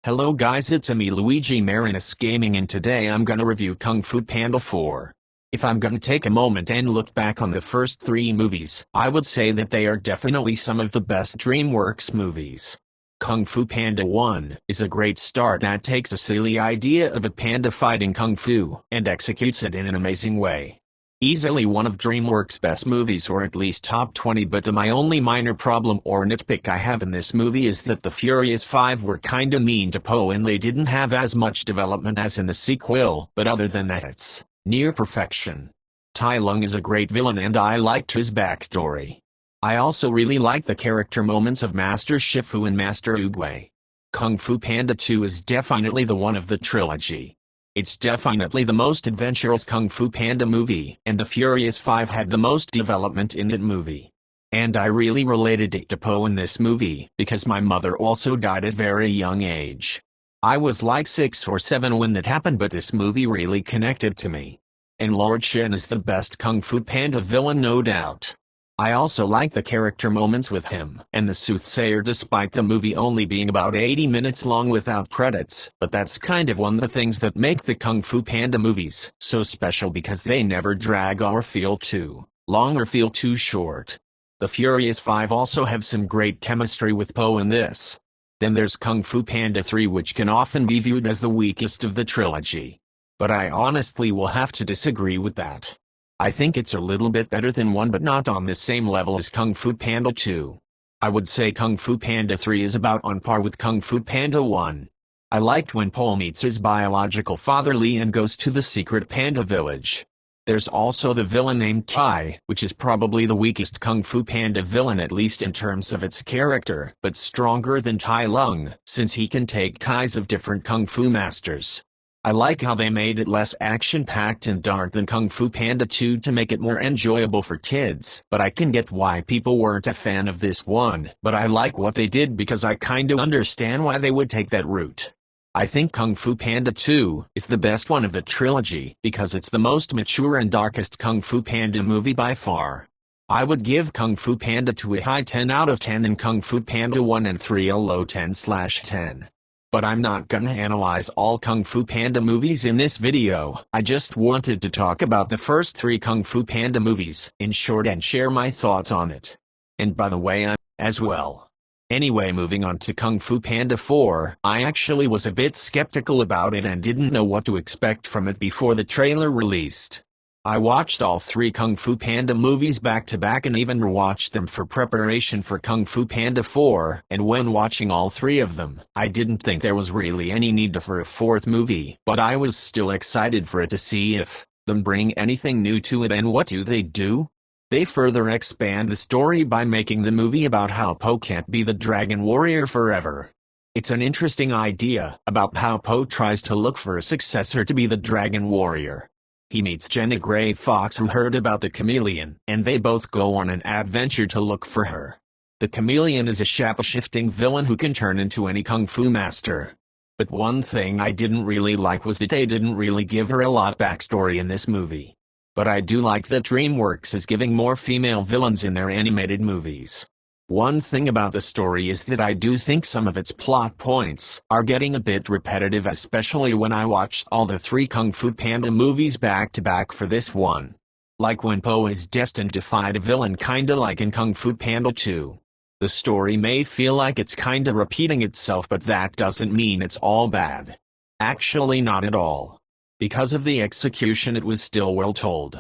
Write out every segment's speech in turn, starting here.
Hello guys, it's me Luigi Marinus Gaming, and today I'm gonna review Kung Fu Panda 4. If I'm gonna take a moment and look back on the first three movies, I would say that they are definitely some of the best DreamWorks movies. Kung Fu Panda 1 is a great start that takes a silly idea of a panda fighting Kung Fu and executes it in an amazing way. Easily one of DreamWorks' best movies, or at least top 20, but my only minor problem or nitpick I have in this movie is that the Furious 5 were kinda mean to Po and they didn't have as much development as in the sequel, but other than that it's near perfection. Tai Lung is a great villain and I liked his backstory. I also really like the character moments of Master Shifu and Master Oogway. Kung Fu Panda 2 is definitely the one of the trilogy. It's definitely the most adventurous Kung Fu Panda movie, and the Furious 5 had the most development in that movie. And I really related it to Po in this movie, because my mother also died at a very young age. I was like 6 or 7 when that happened, but this movie really connected to me. And Lord Shen is the best Kung Fu Panda villain, no doubt. I also like the character moments with him and the soothsayer, despite the movie only being about 80 minutes long without credits, but that's kind of one of the things that make the Kung Fu Panda movies so special, because they never drag or feel too long or feel too short. The Furious 5 also have some great chemistry with Po in this. Then there's Kung Fu Panda 3, which can often be viewed as the weakest of the trilogy. But I honestly will have to disagree with that. I think it's a little bit better than 1, but not on the same level as Kung Fu Panda 2. I would say Kung Fu Panda 3 is about on par with Kung Fu Panda 1. I liked when Po meets his biological father Lee and goes to the secret panda village. There's also the villain named Tai, which is probably the weakest Kung Fu Panda villain, at least in terms of its character, but stronger than Tai Lung, since he can take Kais of different Kung Fu masters. I like how they made it less action-packed and dark than Kung Fu Panda 2 to make it more enjoyable for kids, but I can get why people weren't a fan of this one, but I like what they did because I kinda understand why they would take that route. I think Kung Fu Panda 2 is the best one of the trilogy because it's the most mature and darkest Kung Fu Panda movie by far. I would give Kung Fu Panda 2 a high 10 out of 10 and Kung Fu Panda 1 and 3 a low 10/10. But I'm not gonna analyze all Kung Fu Panda movies in this video. I just wanted to talk about the first 3 Kung Fu Panda movies in short and share my thoughts on it. And by the way, I'm as well. Anyway, moving on to Kung Fu Panda 4, I actually was a bit skeptical about it and didn't know what to expect from it before the trailer released. I watched all 3 Kung Fu Panda movies back to back and even rewatched them for preparation for Kung Fu Panda 4, and when watching all 3 of them, I didn't think there was really any need for a 4th movie, but I was still excited for it to see if them bring anything new to it. And what do? They further expand the story by making the movie about how Po can't be the Dragon Warrior forever. It's an interesting idea about how Po tries to look for a successor to be the Dragon Warrior. He meets Jenna Gray Fox, who heard about the chameleon, and they both go on an adventure to look for her. The chameleon is a shape-shifting villain who can turn into any kung fu master. But one thing I didn't really like was that they didn't really give her a lot backstory in this movie. But I do like that DreamWorks is giving more female villains in their animated movies. One thing about the story is that I do think some of its plot points are getting a bit repetitive, especially when I watched all the 3 Kung Fu Panda movies back to back for this one. Like when Po is destined to fight a villain, kinda like in Kung Fu Panda 2. The story may feel like it's kinda repeating itself, but that doesn't mean it's all bad. Actually, not at all. Because of the execution, it was still well told.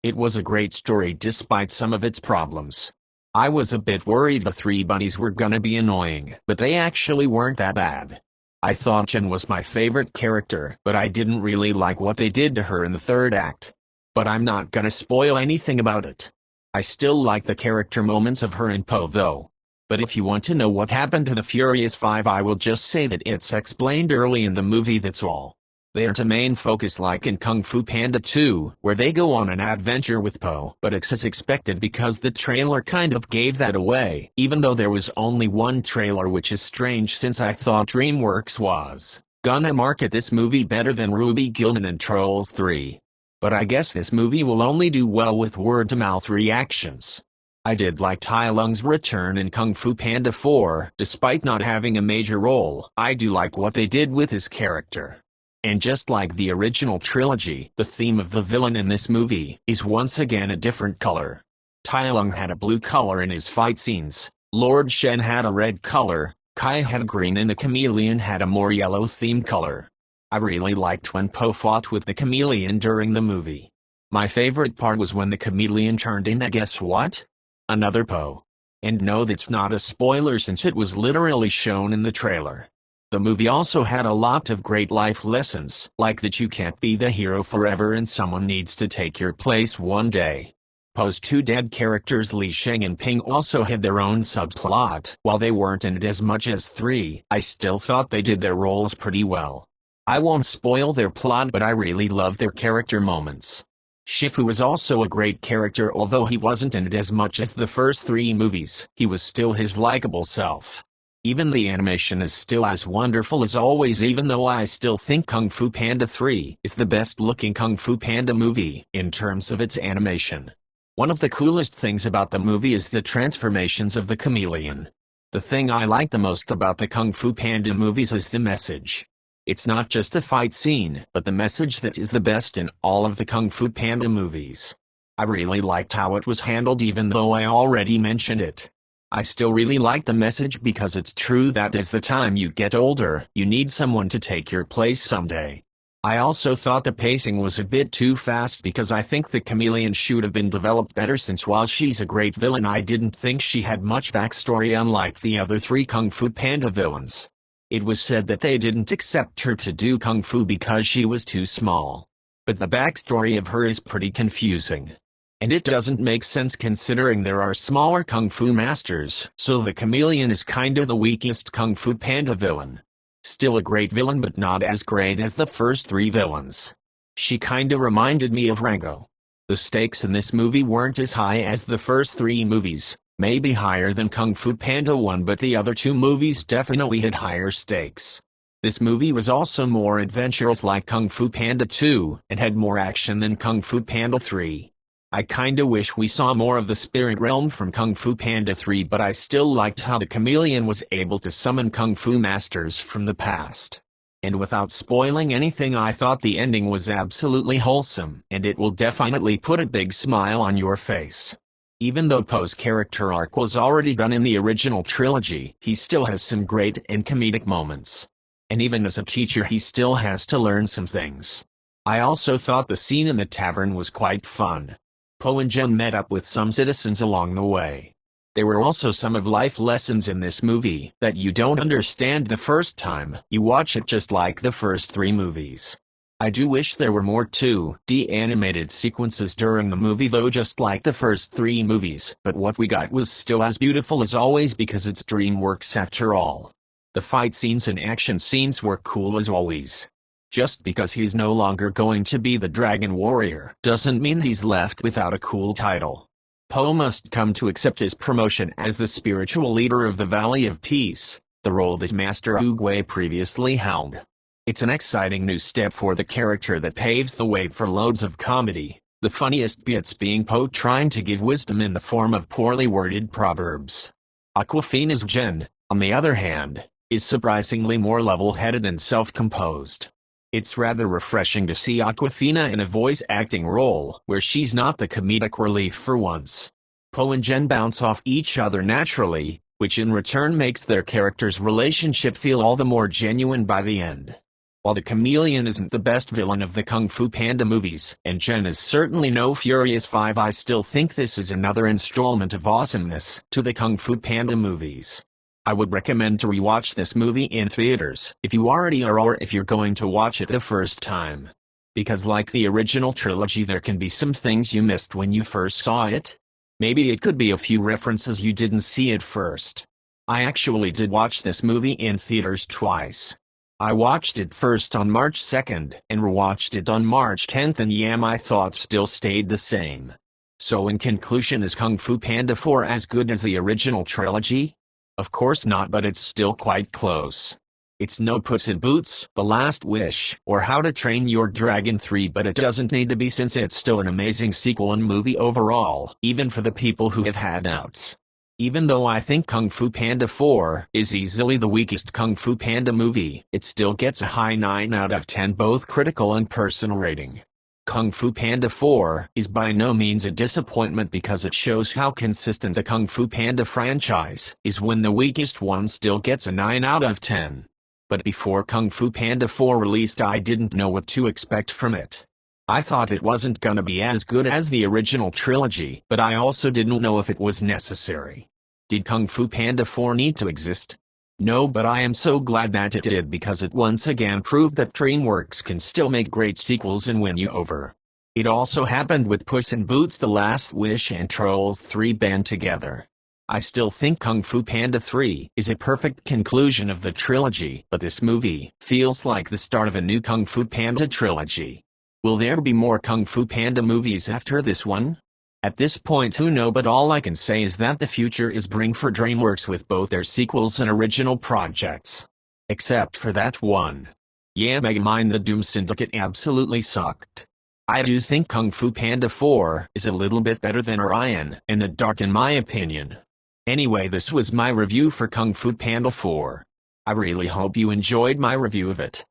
It was a great story despite some of its problems. I was a bit worried the 3 bunnies were gonna be annoying, but they actually weren't that bad. I thought Jen was my favorite character, but I didn't really like what they did to her in the 3rd act. But I'm not gonna spoil anything about it. I still like the character moments of her and Po though. But if you want to know what happened to the Furious 5, I will just say that it's explained early in the movie, that's all. They are to main focus like in Kung Fu Panda 2, where they go on an adventure with Po, but it's as expected because the trailer kind of gave that away, even though there was only 1 trailer, which is strange since I thought DreamWorks was gonna market this movie better than Ruby Gillman and Trolls 3. But I guess this movie will only do well with word-to-mouth reactions. I did like Tai Lung's return in Kung Fu Panda 4. Despite not having a major role, I do like what they did with his character. And just like the original trilogy, the theme of the villain in this movie is once again a different color. Tai Lung had a blue color in his fight scenes, Lord Shen had a red color, Kai had green, and the chameleon had a more yellow-themed color. I really liked when Po fought with the chameleon during the movie. My favorite part was when the chameleon turned into guess what? Another Po. And no, that's not a spoiler since it was literally shown in the trailer. The movie also had a lot of great life lessons, like that you can't be the hero forever and someone needs to take your place one day. Po's two dead characters Li Sheng and Ping also had their own subplot. While they weren't in it as much as 3, I still thought they did their roles pretty well. I won't spoil their plot, but I really loved their character moments. Shifu was also a great character, although he wasn't in it as much as the first 3 movies. He was still his likable self. Even the animation is still as wonderful as always, even though I still think Kung Fu Panda 3 is the best looking Kung Fu Panda movie in terms of its animation. One of the coolest things about the movie is the transformations of the chameleon. The thing I like the most about the Kung Fu Panda movies is the message. It's not just a fight scene, but the message that is the best in all of the Kung Fu Panda movies. I really liked how it was handled, even though I already mentioned it. I still really like the message because it's true that as the time you get older, you need someone to take your place someday. I also thought the pacing was a bit too fast because I think the chameleon should have been developed better, since while she's a great villain, I didn't think she had much backstory unlike the other 3 Kung Fu Panda villains. It was said that they didn't accept her to do Kung Fu because she was too small. But the backstory of her is pretty confusing. And it doesn't make sense considering there are smaller Kung Fu masters, so the chameleon is kinda the weakest Kung Fu Panda villain. Still a great villain, but not as great as the first 3 villains. She kinda reminded me of Rango. The stakes in this movie weren't as high as the first 3 movies, maybe higher than Kung Fu Panda 1, but the other 2 movies definitely had higher stakes. This movie was also more adventurous like Kung Fu Panda 2, and had more action than Kung Fu Panda 3. I kinda wish we saw more of the spirit realm from Kung Fu Panda 3, but I still liked how the chameleon was able to summon Kung Fu masters from the past. And without spoiling anything, I thought the ending was absolutely wholesome, and it will definitely put a big smile on your face. Even though Po's character arc was already done in the original trilogy, he still has some great and comedic moments. And even as a teacher, he still has to learn some things. I also thought the scene in the tavern was quite fun. Po and Jen met up with some citizens along the way. There were also some of life lessons in this movie that you don't understand the first time you watch it, just like the first 3 movies. I do wish there were more 2D animated sequences during the movie though, just like the first 3 movies, but what we got was still as beautiful as always because it's DreamWorks after all. The fight scenes and action scenes were cool as always. Just because he's no longer going to be the Dragon Warrior doesn't mean he's left without a cool title. Po must come to accept his promotion as the spiritual leader of the Valley of Peace, the role that Master Oogway previously held. It's an exciting new step for the character that paves the way for loads of comedy, the funniest bits being Po trying to give wisdom in the form of poorly worded proverbs. Awkwafina's Jen, on the other hand, is surprisingly more level-headed and self-composed. It's rather refreshing to see Awkwafina in a voice-acting role where she's not the comedic relief for once. Po and Jen bounce off each other naturally, which in return makes their characters' relationship feel all the more genuine by the end. While the chameleon isn't the best villain of the Kung Fu Panda movies, and Jen is certainly no Furious 5, I still think this is another installment of awesomeness to the Kung Fu Panda movies. I would recommend to rewatch this movie in theaters if you already are, or if you're going to watch it the first time. Because like the original trilogy, there can be some things you missed when you first saw it. Maybe it could be a few references you didn't see at first. I actually did watch this movie in theaters twice. I watched it first on March 2nd and rewatched it on March 10th, and yeah, my thoughts still stayed the same. So in conclusion, is Kung Fu Panda 4 as good as the original trilogy? Of course not, but it's still quite close. It's no Puss in Boots, The Last Wish, or How to Train Your Dragon 3, but it doesn't need to be since it's still an amazing sequel and movie overall, even for the people who have had doubts. Even though I think Kung Fu Panda 4 is easily the weakest Kung Fu Panda movie, it still gets a high 9 out of 10 both critical and personal rating. Kung Fu Panda 4 is by no means a disappointment because it shows how consistent the Kung Fu Panda franchise is when the weakest one still gets a 9 out of 10. But before Kung Fu Panda 4 released, I didn't know what to expect from it. I thought it wasn't gonna be as good as the original trilogy, but I also didn't know if it was necessary. Did Kung Fu Panda 4 need to exist? No, but I am so glad that it did because it once again proved that DreamWorks can still make great sequels and win you over. It also happened with Puss in Boots: The Last Wish and Trolls 3 band together. I still think Kung Fu Panda 3 is a perfect conclusion of the trilogy, but this movie feels like the start of a new Kung Fu Panda trilogy. Will there be more Kung Fu Panda movies after this one? At this point, who knows, but all I can say is that the future is bright for DreamWorks with both their sequels and original projects. Except for that one. Yeah, Megamind the Doom Syndicate absolutely sucked. I do think Kung Fu Panda 4 is a little bit better than Orion and the Dark in my opinion. Anyway, this was my review for Kung Fu Panda 4. I really hope you enjoyed my review of it.